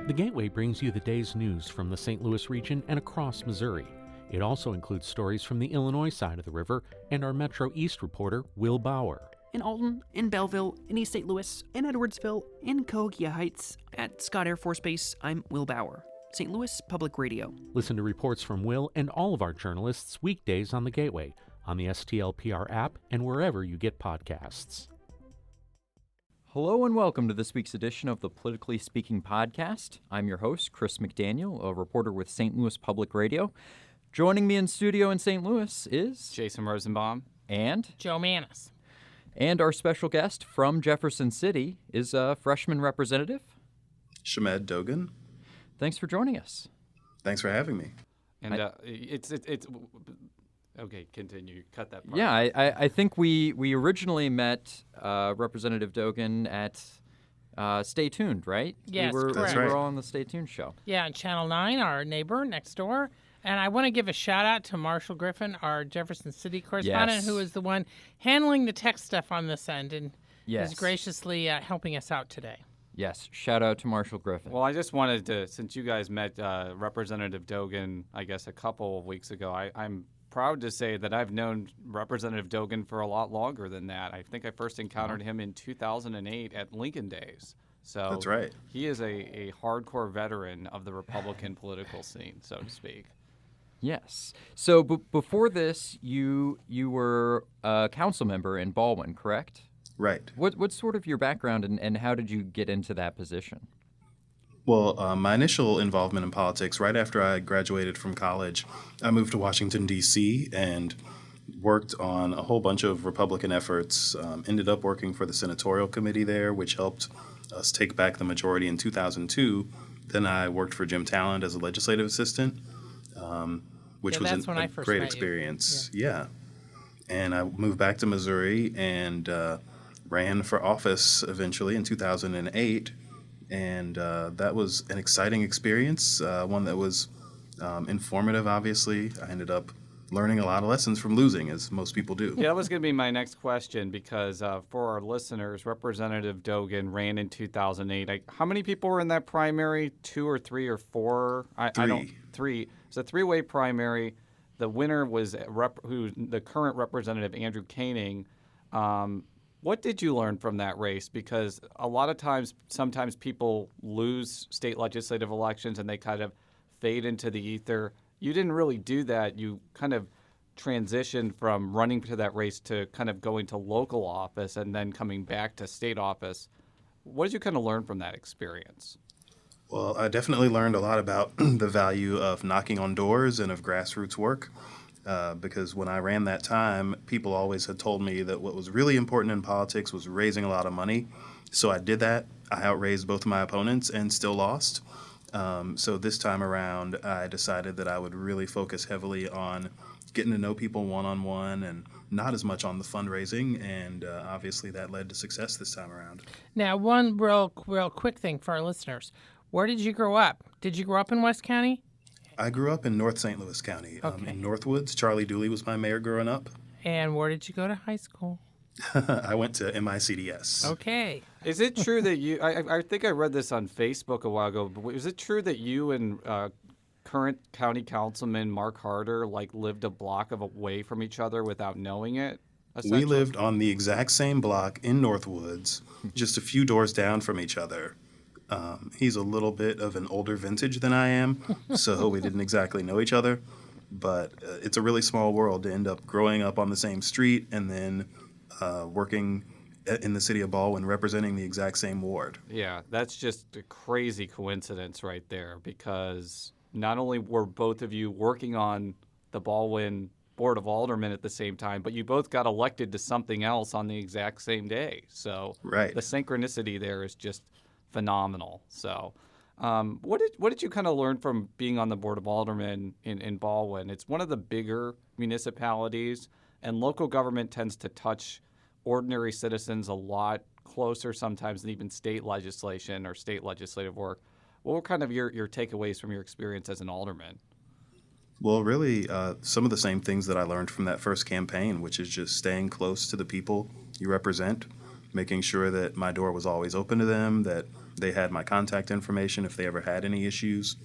The Gateway brings you the day's news from the St. Louis region and across Missouri. It also includes stories from the Illinois side of the river and our Metro East reporter, Will Bauer. In Alton, in Belleville, in East St. Louis, in Edwardsville, in Cahokia Heights, at Scott Air Force Base, I'm Will Bauer. St. Louis Public Radio. Listen to reports from Will and all of our journalists weekdays on The Gateway, on the STLPR app, and wherever you get podcasts. Hello and welcome to this week's edition of the Politically Speaking podcast. I'm your host, Chris McDaniel, a reporter with St. Louis Public Radio. Joining me in studio in St. Louis is Jason Rosenbaum and Joe Mannies. And our special guest from Jefferson City is a freshman representative, Dogan. Thanks for joining us. Thanks for having me. And it's okay. Continue. Cut that part. Yeah, I think we originally met Representative Dogan at Stay Tuned, right? Yes, we were, correct. We were all on the Stay Tuned show. Yeah, on Channel 9, our neighbor next door. And I want to give a shout out to Marshall Griffin, our Jefferson City correspondent, who is the one handling the tech stuff on this end and is graciously helping us out today. Yes, shout out to Marshall Griffin. Well, I just wanted to, since you guys met Representative Dogan, I guess a couple of weeks ago, I'm proud to say that I've known Representative Dogan for a lot longer than that. I think I first encountered him in 2008 at Lincoln Days. So that's right. He is a hardcore veteran of the Republican political scene, so to speak. Yes. So before this, you were a council member in Baldwin, correct? Right. What's sort of your background and how did you get into that position? Well, my initial involvement in politics, right after I graduated from college, I moved to Washington, D.C. and worked on a whole bunch of Republican efforts, ended up working for the senatorial committee there, which helped us take back the majority in 2002. Then I worked for Jim Talent as a legislative assistant, which was a great experience. Yeah. And I moved back to Missouri and ran for office eventually in 2008. And that was an exciting experience, one that was informative, obviously. I ended up learning a lot of lessons from losing, as most people do. Yeah, that was going to be my next question because for our listeners, Representative Dogan ran in 2008. How many people were in that primary? 2 or 3 or 4? Three. It's a three-way primary. The winner was the current Representative Andrew Koenig. What did you learn from that race? Because a lot of times, sometimes people lose state legislative elections and they kind of fade into the ether. You didn't really do that. You kind of transitioned from running to that race to kind of going to local office and then coming back to state office. What did you kind of learn from that experience? Well, I definitely learned a lot about the value of knocking on doors and of grassroots work. Because when I ran that time, people always had told me that what was really important in politics was raising a lot of money. So I did that. I outraised both of my opponents and still lost. So this time around, I decided that I would really focus heavily on getting to know people one-on-one and not as much on the fundraising. And obviously that led to success this time around. Now, one real quick thing for our listeners. Where did you grow up? Did you grow up in West County? I grew up in North St. Louis County, in Northwoods. Charlie Dooley was my mayor growing up. And where did you go to high school? I went to MICDS. Okay. Is it true that you, I think I read this on Facebook a while ago, but is it true that you and current county councilman Mark Harder lived a block away from each other without knowing it? We lived on the exact same block in Northwoods, just a few doors down from each other. He's a little bit of an older vintage than I am, so we didn't exactly know each other. But it's a really small world to end up growing up on the same street and then working in the city of Baldwin representing the exact same ward. Yeah, that's just a crazy coincidence right there because not only were both of you working on the Baldwin Board of Aldermen at the same time, but you both got elected to something else on the exact same day. So right. The synchronicity there is just phenomenal. So what did you kind of learn from being on the Board of Aldermen in Baldwin? It's one of the bigger municipalities, and local government tends to touch ordinary citizens a lot closer sometimes than even state legislation or state legislative work. What were kind of your takeaways from your experience as an alderman? Well, really, some of the same things that I learned from that first campaign, which is just staying close to the people you represent, making sure that my door was always open to them, that they had my contact information if they ever had any issues.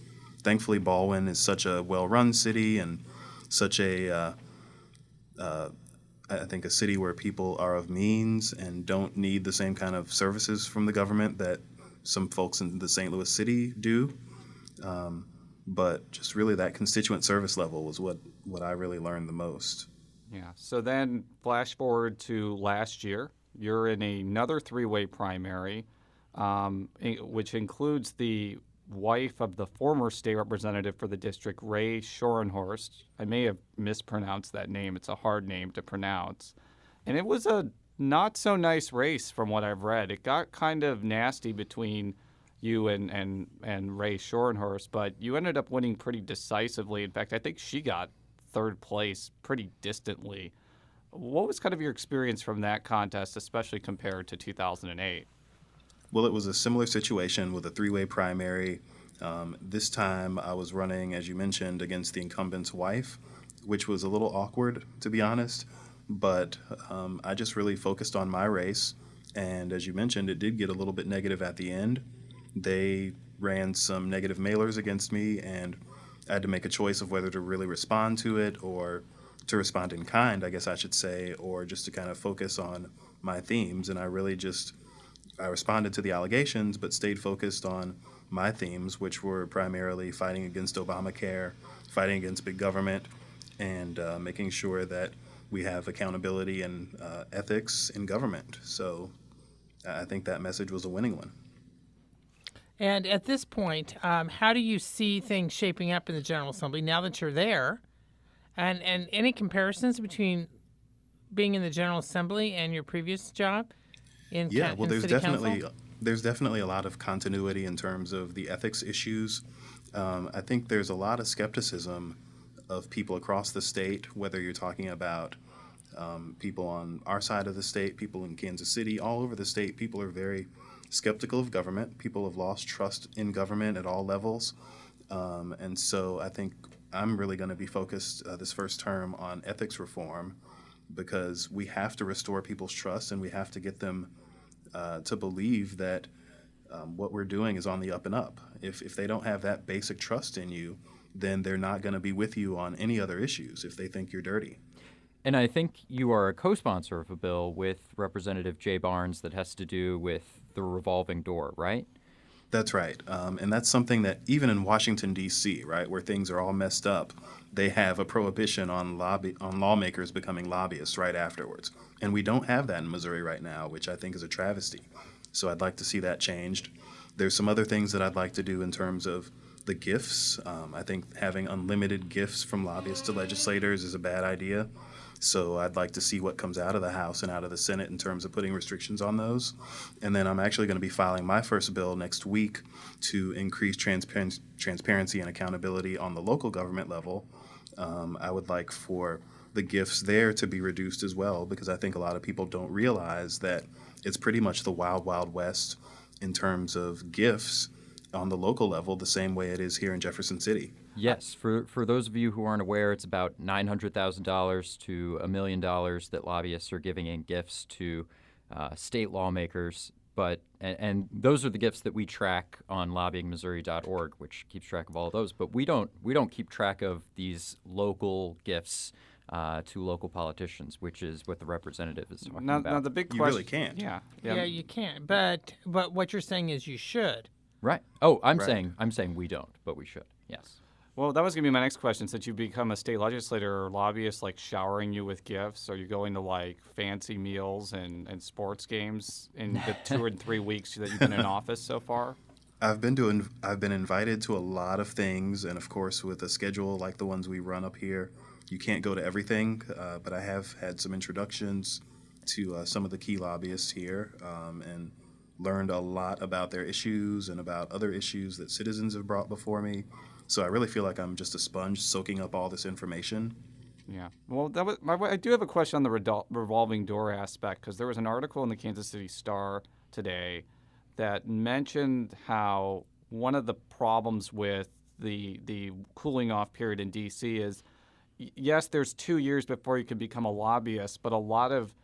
Thankfully, Baldwin is such a well-run city and such I think a city where people are of means and don't need the same kind of services from the government that some folks in the St. Louis city do. But just really that constituent service level was what I really learned the most. Yeah. So then flash forward to last year. You're in another three-way primary, which includes the wife of the former state representative for the district, Ray Schoenhorst. I may have mispronounced that name. It's a hard name to pronounce. And it was a not so nice race from what I've read. It got kind of nasty between you and Ray Schoenhorst, but you ended up winning pretty decisively. In fact, I think she got third place pretty distantly. What was kind of your experience from that contest, especially compared to 2008? Well, it was a similar situation with a three-way primary. This time I was running, as you mentioned, against the incumbent's wife, which was a little awkward, to be honest. But I just really focused on my race. And as you mentioned, it did get a little bit negative at the end. They ran some negative mailers against me, and I had to make a choice of whether to really respond to it or to respond in kind, I guess I should say, or just to kind of focus on my themes. And I responded to the allegations, but stayed focused on my themes, which were primarily fighting against Obamacare, fighting against big government, and making sure that we have accountability and ethics in government. So I think that message was a winning one. And at this point, how do you see things shaping up in the General Assembly now that you're there? And any comparisons between being in the General Assembly and your previous job? There's definitely a lot of continuity in terms of the ethics issues. I think there's a lot of skepticism of people across the state, whether you're talking about people on our side of the state, people in Kansas City, all over the state. People are very skeptical of government. People have lost trust in government at all levels. And so I think I'm really going to be focused this first term on ethics reform, because we have to restore people's trust and we have to get them to believe that what we're doing is on the up and up. If they don't have that basic trust in you, then they're not going to be with you on any other issues if they think you're dirty. And I think you are a co-sponsor of a bill with Representative Jay Barnes that has to do with the revolving door, right? That's right. And that's something that even in Washington, D.C., right, where things are all messed up, they have a prohibition on lawmakers becoming lobbyists right afterwards. And we don't have that in Missouri right now, which I think is a travesty. So I'd like to see that changed. There's some other things that I'd like to do in terms of the gifts. I think having unlimited gifts from lobbyists to legislators is a bad idea. So I'd like to see what comes out of the House and out of the Senate in terms of putting restrictions on those. And then I'm actually going to be filing my first bill next week to increase transparency and accountability on the local government level. I would like for the gifts there to be reduced as well, because I think a lot of people don't realize that it's pretty much the wild, wild west in terms of gifts on the local level, the same way it is here in Jefferson City. Yes. For those of you who aren't aware, it's about $900,000 to $1 million that lobbyists are giving in gifts to state lawmakers. And those are the gifts that we track on lobbyingmissouri.org, which keeps track of all of those. But we don't keep track of these local gifts to local politicians, which is what the representative is talking about. Now the big question, you really can't. Yeah, you can. But what you're saying is you should. Right. Oh, I'm saying we don't, but we should. Yes. Well, that was going to be my next question. Since you become a state legislator, or lobbyists like showering you with gifts? Are you going to like fancy meals and sports games in the 2 or 3 weeks that you've been in office so far? I've been invited to a lot of things, and of course, with a schedule like the ones we run up here, you can't go to everything. But I have had some introductions to some of the key lobbyists here, and learned a lot about their issues and about other issues that citizens have brought before me. So I really feel like I'm just a sponge soaking up all this information. Yeah. Well, I do have a question on the revolving door aspect, because there was an article in the Kansas City Star today that mentioned how one of the problems with the cooling off period in D.C. is, yes, there's 2 years before you can become a lobbyist, but a lot of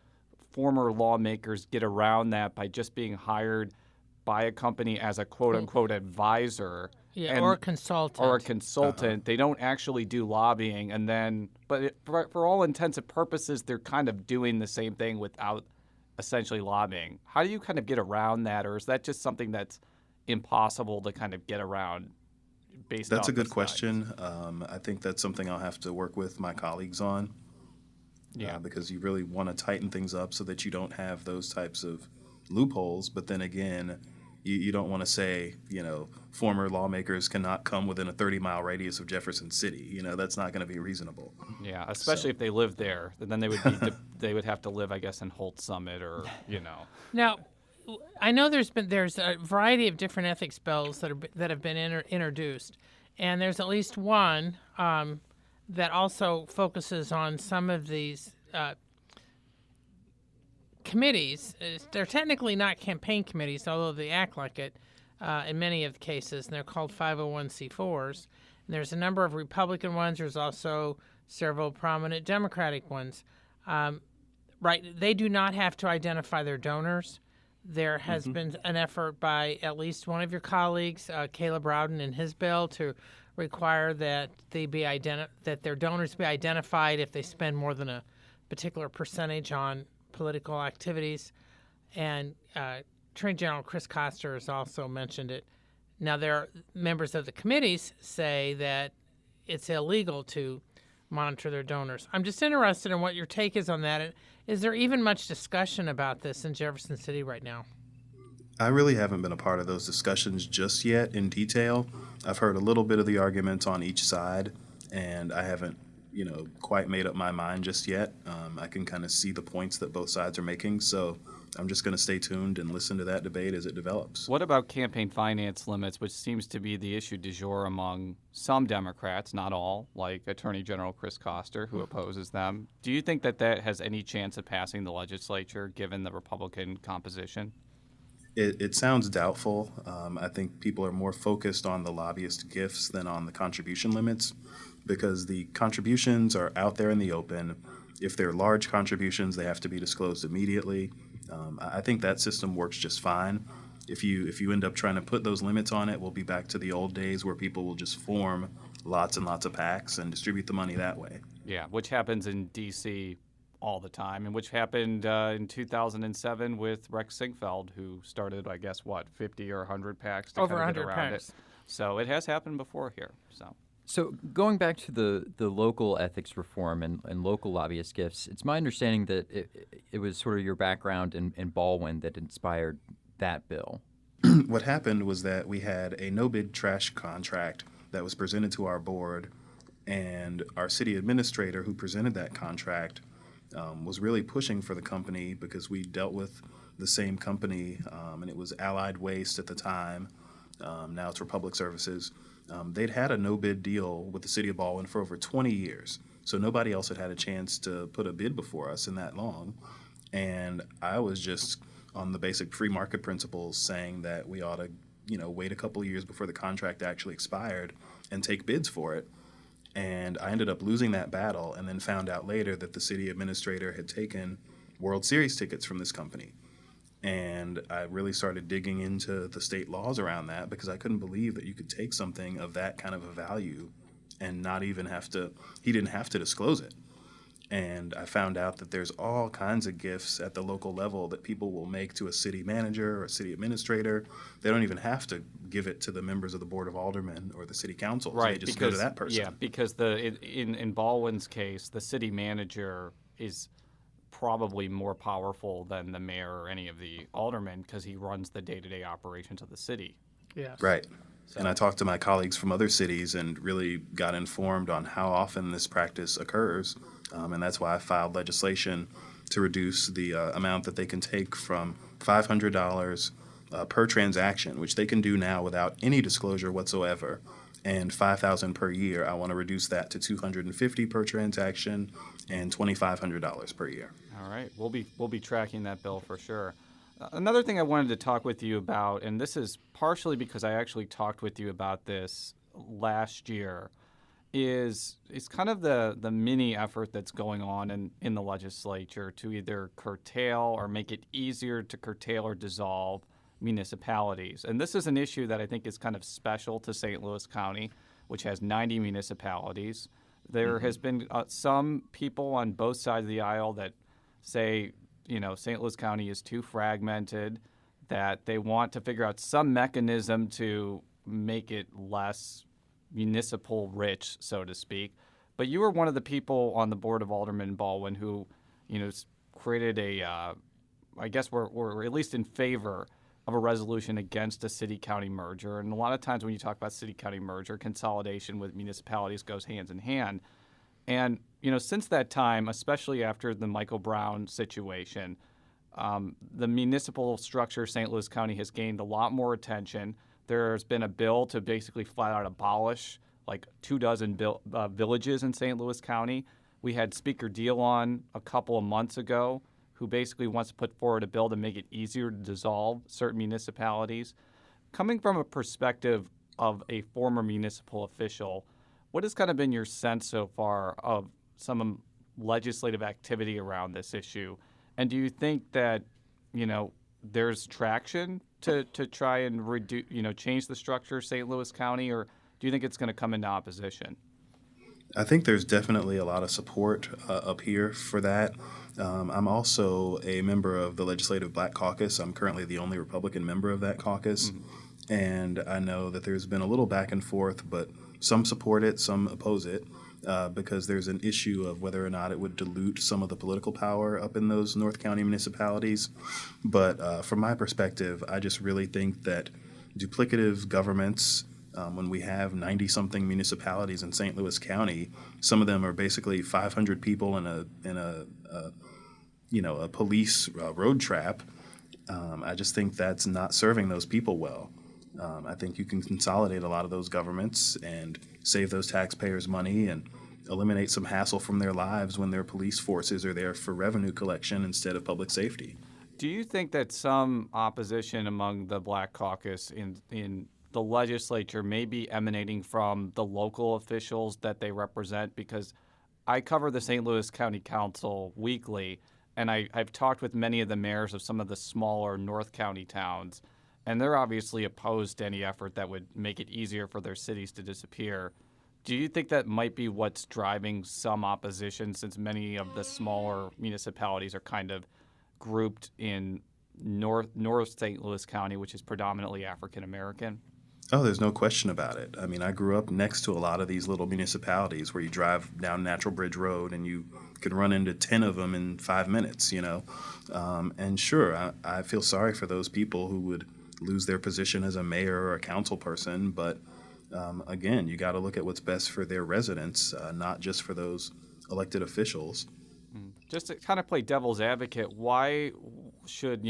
former lawmakers get around that by just being hired by a company as a quote-unquote advisor. Yeah, or a consultant. Or a consultant. They don't actually do lobbying. And then, for all intents and purposes, they're kind of doing the same thing without essentially lobbying. How do you kind of get around that? Or is that just something that's impossible to kind of get around based on That's a good question. I think that's something I'll have to work with my colleagues on. Yeah. Because you really want to tighten things up so that you don't have those types of loopholes. But then again, you don't want to say, former lawmakers cannot come within a 30-mile radius of Jefferson City. That's not going to be reasonable. Yeah, especially if they live there. Then they would they would have to live, I guess, in Holt Summit or. Now, I know there's a variety of different ethics bills that have been introduced, and there's at least one that also focuses on some of these committees. They're technically not campaign committees, although they act like it in many of the cases, and they're called 501c4s. And there's a number of Republican ones. There's also several prominent Democratic ones. Right, they do not have to identify their donors. There has been an effort by at least one of your colleagues, Caleb Rowden, in his bill to require that that their donors be identified if they spend more than a particular percentage on political activities. And Attorney General Chris Koster has also mentioned it. Now, there are members of the committees say that it's illegal to monitor their donors. I'm just interested in what your take is on that. Is there even much discussion about this in Jefferson City right now? I really haven't been a part of those discussions just yet in detail. I've heard a little bit of the arguments on each side, and I haven't, quite made up my mind just yet. I can kind of see the points that both sides are making, so I'm just going to stay tuned and listen to that debate as it develops. What about campaign finance limits, which seems to be the issue du jour among some Democrats, not all, like Attorney General Chris Koster, who opposes them? Do you think that has any chance of passing the legislature, given the Republican composition? It sounds doubtful. I think people are more focused on the lobbyist gifts than on the contribution limits, because the contributions are out there in the open. If they're large contributions, they have to be disclosed immediately. I think that system works just fine. If you end up trying to put those limits on it, we'll be back to the old days where people will just form lots and lots of PACs and distribute the money that way. Yeah, which happens in D.C. all the time, and which happened in 2007 with Rex Sinquefield, who started, 50 or 100 PACs to over kind of get 100 around PACs. it. So it has happened before here. So going back to the local ethics reform and local lobbyist gifts, it's my understanding that it was sort of your background in Baldwin that inspired that bill. What happened was that we had a no-bid trash contract that was presented to our board, and our city administrator who presented that contract was really pushing for the company because we dealt with the same company, and it was Allied Waste at the time. Now it's Republic Services. They'd had a no-bid deal with the city of Baldwin for over 20 years, so nobody else had had a chance to put a bid before us in that long. And I was just on the basic free market principles saying that we ought to, wait a couple of years before the contract actually expired and take bids for it. And I ended up losing that battle, and then found out later that the city administrator had taken World Series tickets from this company. And I really started digging into the state laws around that, because I couldn't believe that you could take something of that kind of a value and not even he didn't have to disclose it. And I found out that there's all kinds of gifts at the local level that people will make to a city manager or a city administrator. They don't even have to give it to the members of the Board of Aldermen or the city council. Right, they just go to that person. Yeah, because in Baldwin's case, the city manager is probably more powerful than the mayor or any of the aldermen, because he runs the day-to-day operations of the city. Yes. Right. And I talked to my colleagues from other cities and really got informed on how often this practice occurs. And that's why I filed legislation to reduce the amount that they can take from $500 per transaction, which they can do now without any disclosure whatsoever, and $5,000 per year. I want to reduce that to $250 per transaction and $2,500 per year. All right, we'll be tracking that bill for sure. Another thing I wanted to talk with you about, and this is partially because I actually talked with you about this last year, is kind of the mini effort that's going on in the legislature to either curtail or make it easier to curtail or dissolve municipalities. And this is an issue that I think is kind of special to St. Louis County, which has 90 municipalities. There has been some people on both sides of the aisle that say, St. Louis County is too fragmented, that they want to figure out some mechanism to make it less municipal rich, so to speak. But you were one of the people on the board of Alderman Baldwin who, created I guess we're at least in favor of a resolution against a city-county merger. And a lot of times when you talk about city-county merger, consolidation with municipalities goes hands in hand. And, since that time, especially after the Michael Brown situation, the municipal structure of St. Louis County has gained a lot more attention. There's been a bill to basically flat out abolish like 24 villages in St. Louis County. We had Speaker Deal on a couple of months ago who basically wants to put forward a bill to make it easier to dissolve certain municipalities. Coming from a perspective of a former municipal official, what has kind of been your sense so far of some legislative activity around this issue? And do you think that, there's traction to try and reduce, change the structure of St. Louis County, or do you think it's going to come into opposition? I think there's definitely a lot of support up here for that. I'm also a member of the Legislative Black Caucus. I'm currently the only Republican member of that caucus. Mm-hmm. And I know that there's been a little back and forth, but some support it, some oppose it, because there's an issue of whether or not it would dilute some of the political power up in those North County municipalities. But from my perspective, I just really think that duplicative governments, when we have 90-something municipalities in St. Louis County, some of them are basically 500 people in a police road trap. I just think that's not serving those people well. I think you can consolidate a lot of those governments and save those taxpayers money and eliminate some hassle from their lives when their police forces are there for revenue collection instead of public safety. Do you think that some opposition among the Black Caucus in the legislature may be emanating from the local officials that they represent? Because I cover the St. Louis County Council weekly, and I've talked with many of the mayors of some of the smaller North County towns, and they're obviously opposed to any effort that would make it easier for their cities to disappear. Do you think that might be what's driving some opposition, since many of the smaller municipalities are kind of grouped in North St. Louis County, which is predominantly African American? Oh, there's no question about it. I mean, I grew up next to a lot of these little municipalities where you drive down Natural Bridge Road and you could run into 10 of them in 5 minutes, And sure, I feel sorry for those people who would lose their position as a mayor or a council person. But again, you got to look at what's best for their residents, not just for those elected officials. Just to kind of play devil's advocate, why should,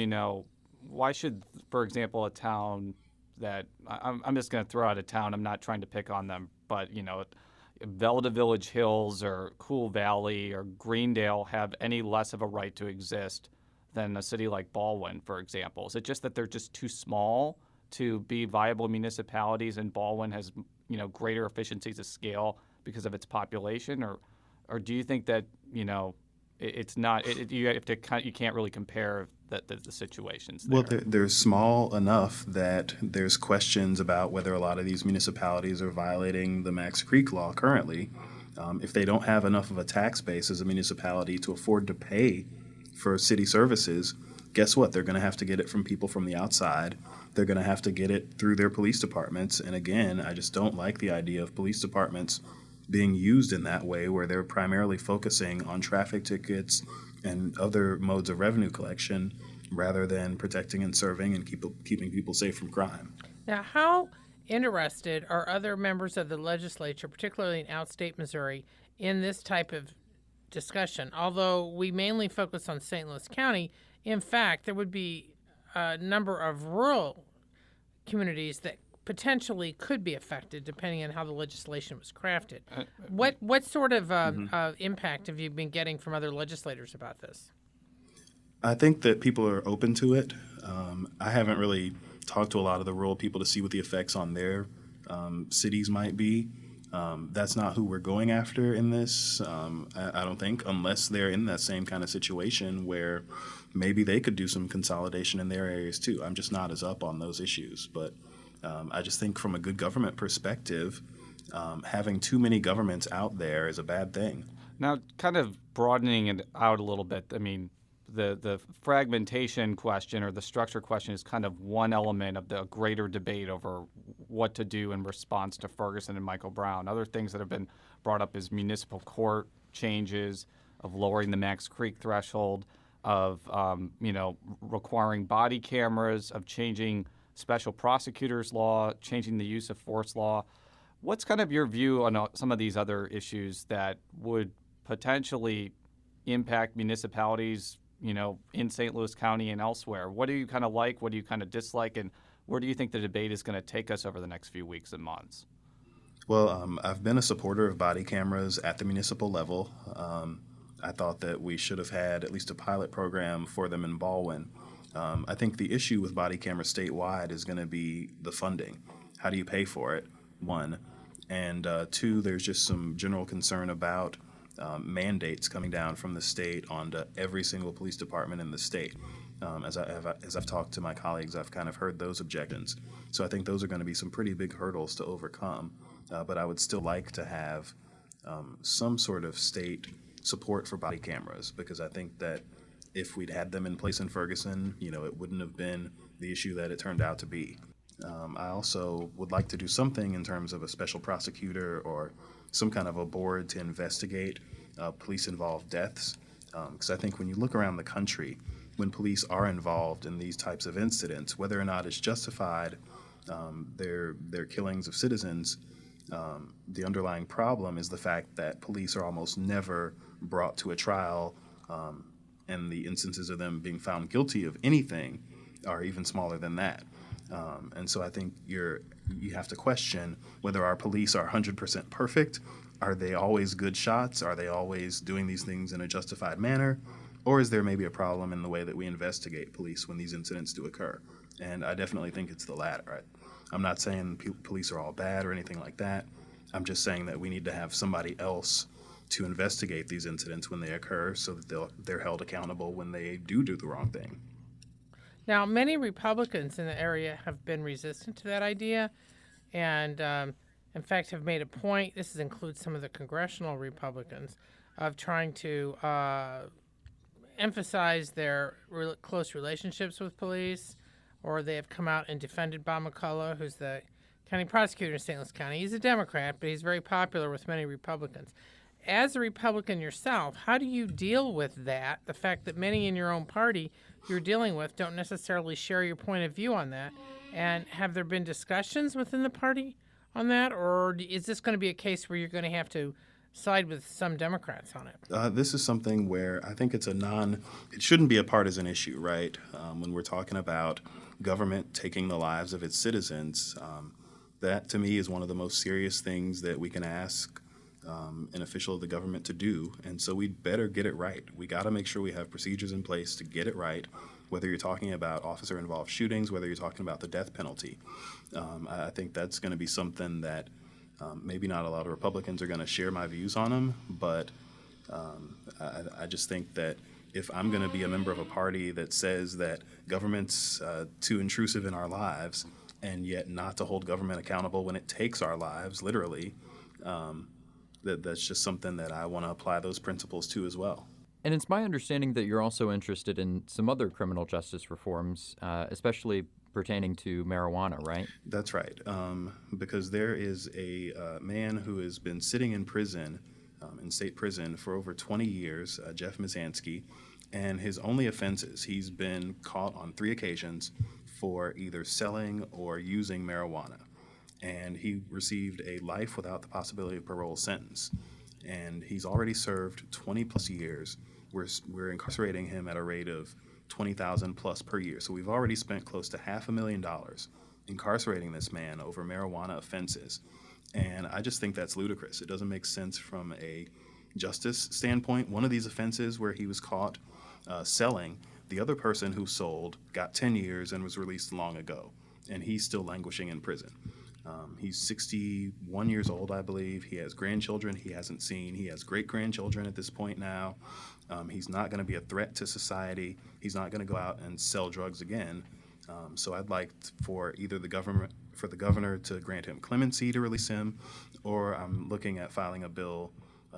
for example, a town that I'm just going to throw out a town. I'm not trying to pick on them, but Velda Village Hills or Cool Valley or Greendale have any less of a right to exist than a city like Baldwin, for example? Is it just that they're just too small to be viable municipalities, and Baldwin has greater efficiencies of scale because of its population, or do you think that it's not? You can't really compare the situations there. Well, they're small enough that there's questions about whether a lot of these municipalities are violating the Max Creek law currently. If they don't have enough of a tax base as a municipality to afford to pay for city services, guess what? They're going to have to get it from people from the outside. They're going to have to get it through their police departments. And again, I just don't like the idea of police departments being used in that way, where they're primarily focusing on traffic tickets and other modes of revenue collection rather than protecting and serving and keeping people safe from crime. Now, how interested are other members of the legislature, particularly in outstate Missouri, in this type of discussion? Although we mainly focus on St. Louis County, in fact, there would be a number of rural communities that potentially could be affected depending on how the legislation was crafted. What sort of impact have you been getting from other legislators about this? I think that people are open to it. I haven't really talked to a lot of the rural people to see what the effects on their cities might be. That's not who we're going after in this, I don't think, unless they're in that same kind of situation where maybe they could do some consolidation in their areas too. I'm just not as up on those issues. But I just think from a good government perspective, having too many governments out there is a bad thing. Now, kind of broadening it out a little bit, I mean, the fragmentation question or the structure question is kind of one element of the greater debate over what to do in response to Ferguson and Michael Brown. Other things that have been brought up is municipal court changes, of lowering the Max Creek threshold, of requiring body cameras, of changing special prosecutors law, changing the use of force law. What's kind of your view on some of these other issues that would potentially impact municipalities, in St. Louis County and elsewhere? What do you kind of like? What do you kind of dislike? And where do you think the debate is going to take us over the next few weeks and months? Well, I've been a supporter of body cameras at the municipal level. I thought that we should have had at least a pilot program for them in Baldwin. I think the issue with body cameras statewide is going to be the funding. How do you pay for it, one? And two, there's just some general concern about mandates coming down from the state onto every single police department in the state. As I've talked to my colleagues, I've kind of heard those objections. So I think those are going to be some pretty big hurdles to overcome. But I would still like to have some sort of state support for body cameras, because I think that if we'd had them in place in Ferguson, it wouldn't have been the issue that it turned out to be. I also would like to do something in terms of a special prosecutor or some kind of a board to investigate police-involved deaths, because I think when you look around the country, when police are involved in these types of incidents, whether or not it's justified, their killings of citizens, the underlying problem is the fact that police are almost never brought to a trial, and the instances of them being found guilty of anything are even smaller than that. And so I think you have to question whether our police are 100% perfect. Are they always good shots? Are they always doing these things in a justified manner? Or is there maybe a problem in the way that we investigate police when these incidents do occur? And I definitely think it's the latter. I'm not saying police are all bad or anything like that. I'm just saying that we need to have somebody else to investigate these incidents when they occur so that they're held accountable when they do the wrong thing. Now, many Republicans in the area have been resistant to that idea and, in fact, have made a point, this includes some of the congressional Republicans, of trying to emphasize their close relationships with police, or they have come out and defended Bob McCullough, who's the county prosecutor in St. Louis County. He's a Democrat, but he's very popular with many Republicans. As a Republican yourself, how do you deal with that, the fact that many in your own party you're dealing with don't necessarily share your point of view on that? And have there been discussions within the party on that, or is this going to be a case where you're going to have to side with some Democrats on it? This is something where I think it shouldn't be a partisan issue, right? When we're talking about government taking the lives of its citizens, that to me is one of the most serious things that we can ask an official of the government to do. And so we'd better get it right. We got to make sure we have procedures in place to get it right, whether you're talking about officer-involved shootings, whether you're talking about the death penalty. I think that's going to be something that maybe not a lot of Republicans are going to share my views on them, but I just think that if I'm going to be a member of a party that says that government's too intrusive in our lives and yet not to hold government accountable when it takes our lives, literally, that's just something that I want to apply those principles to as well. And it's my understanding that you're also interested in some other criminal justice reforms, especially pertaining to marijuana, right? That's right, because there is a man who has been sitting in prison, in state prison, for over 20 years, Jeff Mizanski, and his only offenses, he's been caught on 3 occasions for either selling or using marijuana. And he received a life without the possibility of parole sentence. And he's already served 20 plus years. We're incarcerating him at a rate of $20,000 plus per year. So we've already spent close to $500,000 incarcerating this man over marijuana offenses. And I just think that's ludicrous. It doesn't make sense from a justice standpoint. One of these offenses where he was caught selling, the other person who sold got 10 years and was released long ago. And he's still languishing in prison. He's 61 years old, I believe. He has grandchildren he hasn't seen. He has great-grandchildren at this point now. He's not going to be a threat to society. He's not going to go out and sell drugs again. So I'd like for either the governor to grant him clemency to release him, or I'm looking at filing a bill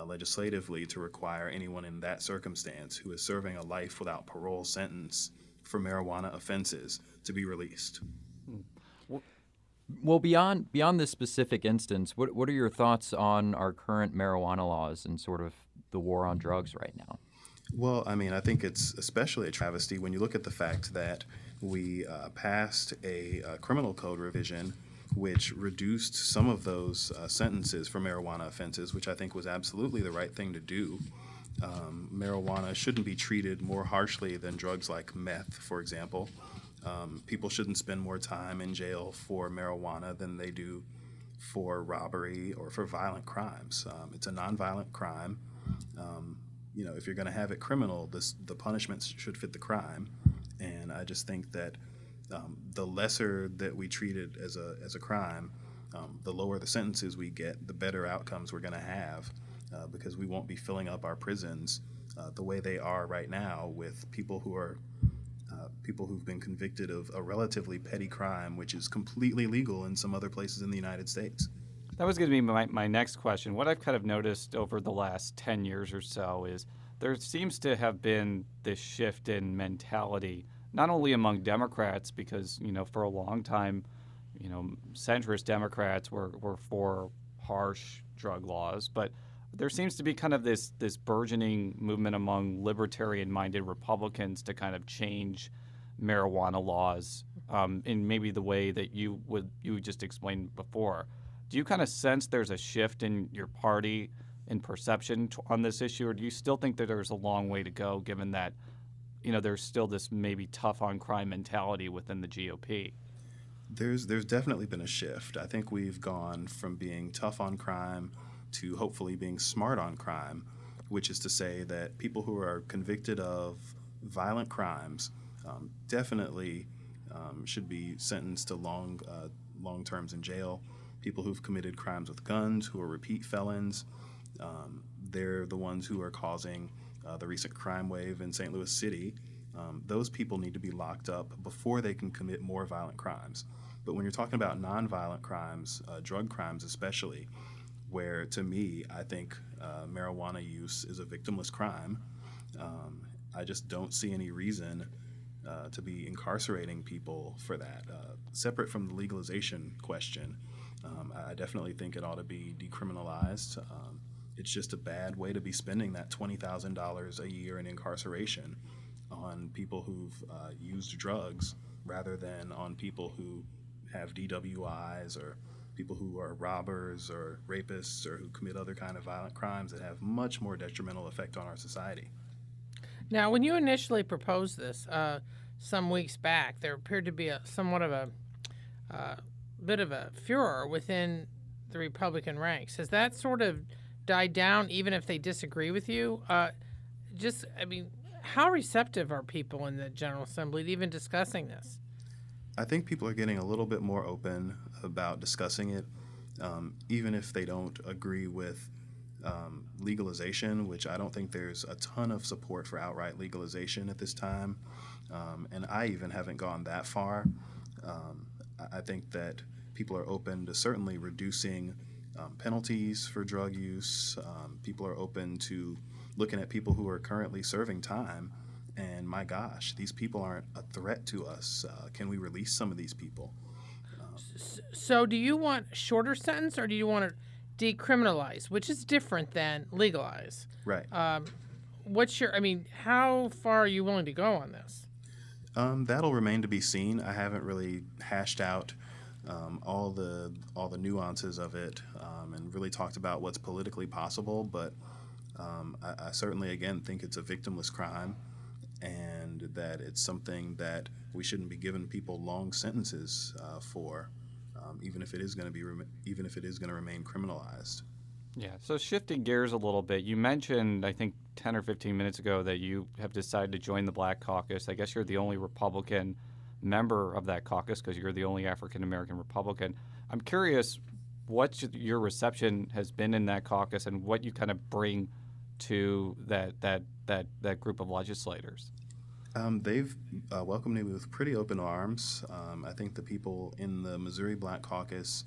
legislatively to require anyone in that circumstance who is serving a life without parole sentence for marijuana offenses to be released. Well, beyond this specific instance, what are your thoughts on our current marijuana laws and sort of the war on drugs right now? Well, I mean, I think it's especially a travesty when you look at the fact that we passed a criminal code revision which reduced some of those sentences for marijuana offenses, which I think was absolutely the right thing to do. Marijuana shouldn't be treated more harshly than drugs like meth, for example. People shouldn't spend more time in jail for marijuana than they do for robbery or for violent crimes. It's a nonviolent crime. If you're going to have it criminal, the punishments should fit the crime. And I just think that the lesser that we treat it as a crime, the lower the sentences we get, the better outcomes we're going to have, because we won't be filling up our prisons the way they are right now with people who've been convicted of a relatively petty crime, which is completely legal in some other places in the United States. That was going to be my next question. What I've kind of noticed over the last 10 years or so is there seems to have been this shift in mentality, not only among Democrats, because, for a long time, centrist Democrats were for harsh drug laws, but there seems to be kind of this burgeoning movement among libertarian-minded Republicans to kind of change marijuana laws in maybe the way that you just explained before. Do you kind of sense there's a shift in your party in perception on this issue, or do you still think that there's a long way to go, given that there's still this maybe tough on crime mentality within the GOP? There's definitely been a shift. I think we've gone from being tough on crime to hopefully being smart on crime, which is to say that people who are convicted of violent crimes definitely should be sentenced to long terms in jail. People who've committed crimes with guns, who are repeat felons, they're the ones who are causing the recent crime wave in St. Louis City. Those people need to be locked up before they can commit more violent crimes. But when you're talking about nonviolent crimes, drug crimes especially, where to me, I think marijuana use is a victimless crime, I just don't see any reason to be incarcerating people for that. Separate from the legalization question, I definitely think it ought to be decriminalized. It's just a bad way to be spending that $20,000 a year in incarceration on people who've used drugs rather than on people who have DWIs or people who are robbers or rapists or who commit other kind of violent crimes that have much more detrimental effect on our society. Now, when you initially proposed this some weeks back, there appeared to be somewhat of a bit of a furor within the Republican ranks. Has that sort of died down, even if they disagree with you? How receptive are people in the General Assembly to even discussing this? I think people are getting a little bit more open about discussing it, even if they don't agree with legalization, which I don't think there's a ton of support for outright legalization at this time, and I even haven't gone that far. I think that people are open to certainly reducing penalties for drug use. People are open to looking at people who are currently serving time, and my gosh, these people aren't a threat to us. Can we release some of these people? So do you want a shorter sentence, or do you want to decriminalize, which is different than legalize? Right. How far are you willing to go on this? That'll remain to be seen. I haven't really hashed out all the nuances of it and really talked about what's politically possible, but I certainly, again, think it's a victimless crime and that it's something that we shouldn't be giving people long sentences for, even if it is going to remain criminalized. Yeah. So shifting gears a little bit, you mentioned, I think 10 or 15 minutes ago, that you have decided to join the Black Caucus. I guess you're the only Republican member of that caucus because you're the only African-American Republican. I'm curious what your reception has been in that caucus and what you kind of bring to that group of legislators. They've welcomed me with pretty open arms. I think the people in the Missouri Black Caucus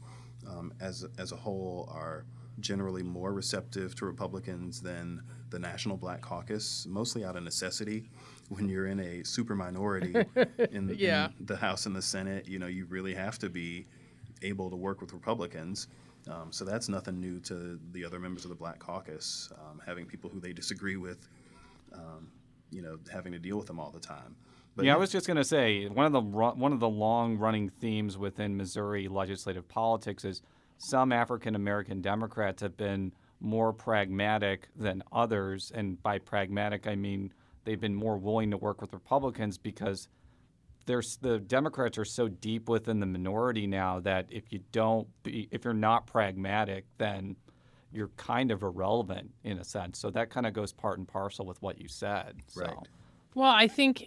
as a whole are generally more receptive to Republicans than the National Black Caucus, mostly out of necessity. When you're in a super minority in the House and the Senate, you really have to be able to work with Republicans. So that's nothing new to the other members of the Black Caucus, having people who they disagree with, having to deal with them all the time. But I was just going to say one of the long-running themes within Missouri legislative politics is some African American Democrats have been more pragmatic than others, and by pragmatic I mean they've been more willing to work with Republicans because the Democrats are so deep within the minority now that if you're not pragmatic, then you're kind of irrelevant in a sense. So that kind of goes part and parcel with what you said. Right. So. Well, I think,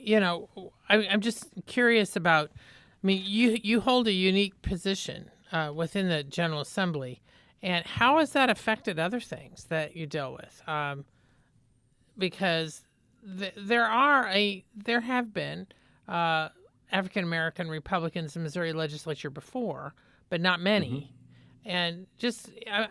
I'm just curious about, you hold a unique position within the General Assembly, and how has that affected other things that you deal with? Because there have been African American Republicans in the Missouri legislature before, but not many. Mm-hmm. And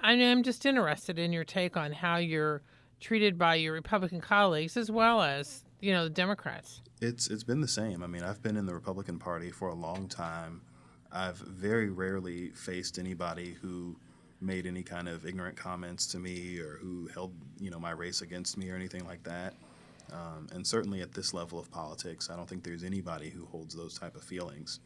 I'm just interested in your take on how you're treated by your Republican colleagues as well as the Democrats. It's been the same. I've been in the Republican Party for a long time. I've very rarely faced anybody who made any kind of ignorant comments to me or who held my race against me or anything like that. And certainly at this level of politics, I don't think there's anybody who holds those type of feelings.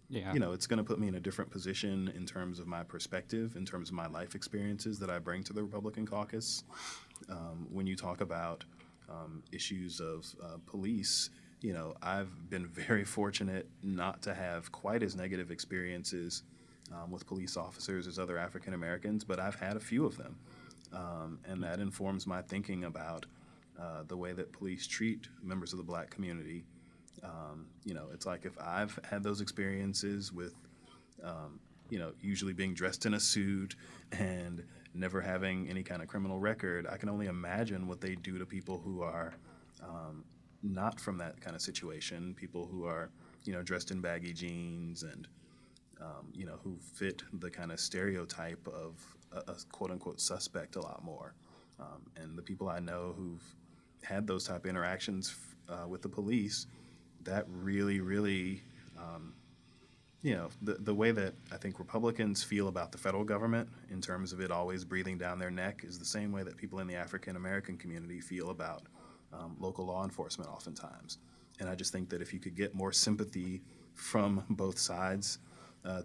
It's going to put me in a different position in terms of my perspective, in terms of my life experiences that I bring to the Republican caucus. When you talk about issues of police, I've been very fortunate not to have quite as negative experiences with police officers as other African Americans, but I've had a few of them. And that informs my thinking about the way that police treat members of the Black community. It's like if I've had those experiences with, usually being dressed in a suit and never having any kind of criminal record, I can only imagine what they do to people who are not from that kind of situation, people who are, dressed in baggy jeans and, who fit the kind of stereotype of a quote-unquote suspect a lot more. And the people I know who've had those type of interactions with the police, that really, really, the way that I think Republicans feel about the federal government in terms of it always breathing down their neck is the same way that people in the African-American community feel about local law enforcement oftentimes. And I just think that if you could get more sympathy from both sides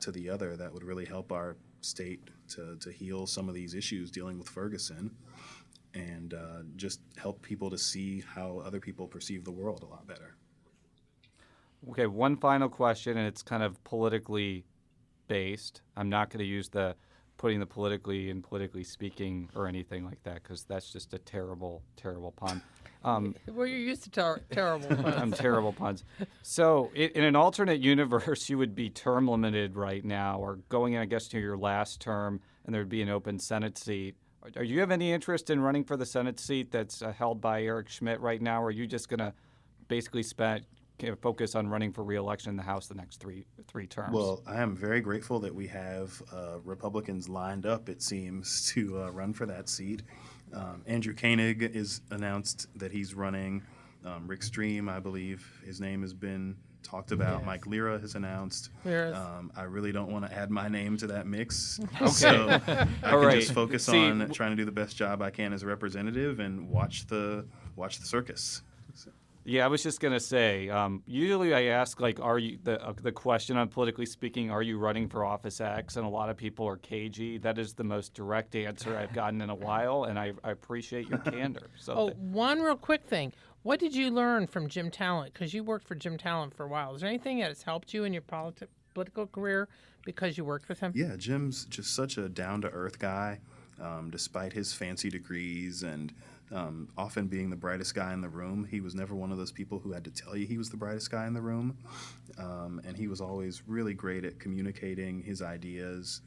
to the other, that would really help our state to heal some of these issues dealing with Ferguson and just help people to see how other people perceive the world a lot better. Okay, one final question, and it's kind of politically based. I'm not going to use putting the politically and politically speaking or anything like that because that's just a terrible, terrible pun. Well, you're used to terrible puns. I'm terrible puns. So in an alternate universe, you would be term limited right now or going, I guess, to your last term, and there would be an open Senate seat. Do you have any interest in running for the Senate seat that's held by Eric Schmidt right now, or are you just going to basically focus on running for re-election in the House the next three terms? Well, I am very grateful that we have Republicans lined up, it seems, to run for that seat. Andrew Koenig is announced that he's running. Rick Stream, I believe, his name has been talked about. Yes. Mike Lira has announced. Yes. I really don't want to add my name to that mix. Okay. So I can right. just focus on trying to do the best job I can as a representative and watch the circus. Yeah, I was just going to say, usually I ask, are you the question on politically speaking, are you running for office X? And a lot of people are cagey. That is the most direct answer I've gotten in a while, and I appreciate your candor. So one real quick thing. What did you learn from Jim Talent? Because you worked for Jim Talent for a while. Is there anything that has helped you in your political career because you worked with him? Yeah, Jim's just such a down-to-earth guy, despite his fancy degrees and often being the brightest guy in the room. He was never one of those people who had to tell you he was the brightest guy in the room. And he was always really great at communicating his ideas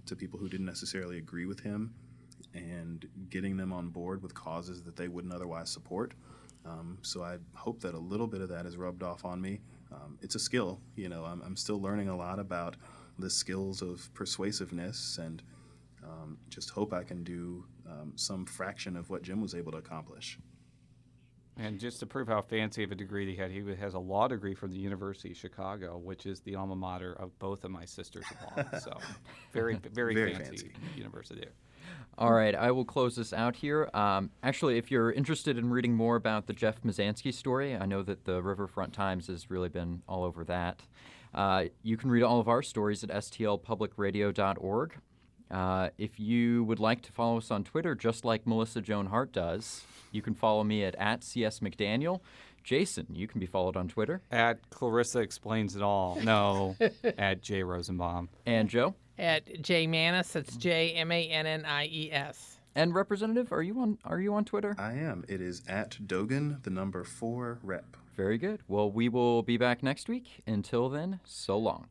to people who didn't necessarily agree with him and getting them on board with causes that they wouldn't otherwise support. So I hope that a little bit of that is rubbed off on me. It's a skill. I'm still learning a lot about the skills of persuasiveness, and just hope I can do some fraction of what Jim was able to accomplish. And just to prove how fancy of a degree he has a law degree from the University of Chicago, which is the alma mater of both of my sisters-in-law. So very, very fancy university there. All right, I will close this out here. Actually, if you're interested in reading more about the Jeff Mazansky story, I know that the Riverfront Times has really been all over that. You can read all of our stories at stlpublicradio.org. If you would like to follow us on Twitter, just like Melissa Joan Hart does, you can follow me at @CSMcDaniel. Jason, you can be followed on Twitter. At Clarissa Explains It All. No, at J Rosenbaum. And Joe? At J Mannies. That's JMANNIES. And Representative, are you on Twitter? I am. It is at Dogan, the number 4 rep. Very good. Well, we will be back next week. Until then, so long.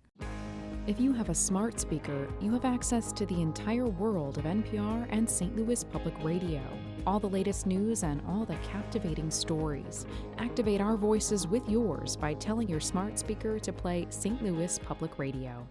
If you have a smart speaker, you have access to the entire world of NPR and St. Louis Public Radio. All the latest news and all the captivating stories. Activate our voices with yours by telling your smart speaker to play St. Louis Public Radio.